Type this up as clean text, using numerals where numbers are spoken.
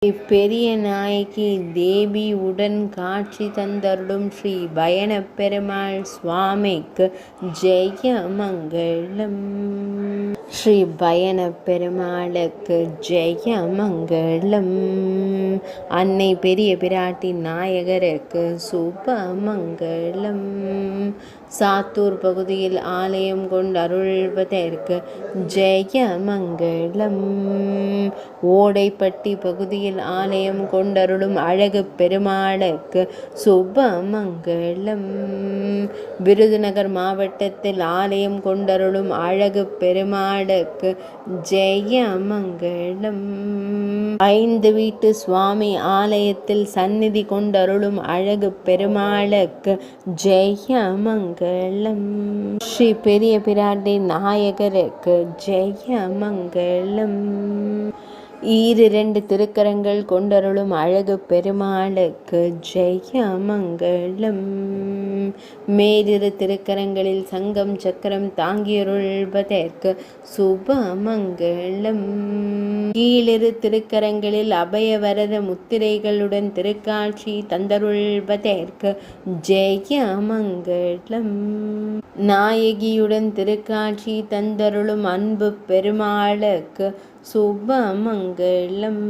இப்பெரிய நாயகி தேவியுடன் காட்சி தந்தருளும் ஸ்ரீ பயணப் பெருமாள் சுவாமிக்கு ஜெயமங்களம். ஸ்ரீ பயணப் பெருமாளுக்கு ஜெயமங்களம். அன்னை பெரிய பிராட்டி நாயகருக்கு சுபமங்களம். சாத்தூர் பகுதியில் ஆலயம் கொண்டு அருள்வதற்கு ஜெயமங்களம். ஓடைப்பட்டி பகுதியில் ஆலயம் கொண்டருளும் அழகு பெருமாளுக்கு சுபமங்களம். விருதுநகர் மாவட்டத்தில் ஆலயம் கொண்டருளும் அழகு பெருமாளுக்கு ஜெயமங்களம். 5 வீட்டு சுவாமி ஆலயத்தில் சந்நிதி கொண்டருளும் அழகு பெருமாளுக்கு ஜெயமங்களம். ஸ்ரீ பெரிய பிராட்டி நாயகருக்கு ஜெயமங்களம். 2 திருக்கரங்கள் கொண்டருளும் அழகு பெருமாளுக்கு ஜெயமங்களம். மேலிரு திருக்கரங்களில் சங்கம் சக்கரம் தாங்கியருள்வதற்கு சுபமங்களம். கீழிரு திருக்கரங்களில் அபயவரத முத்திரைகளுடன் திருக்காட்சி தந்தருள்வதற்கு ஜெயமங்களம். நாயகியுடன் திருக்காட்சி தந்தருளும் அன்பு பெருமாளுக்கு சுபமங்களம்.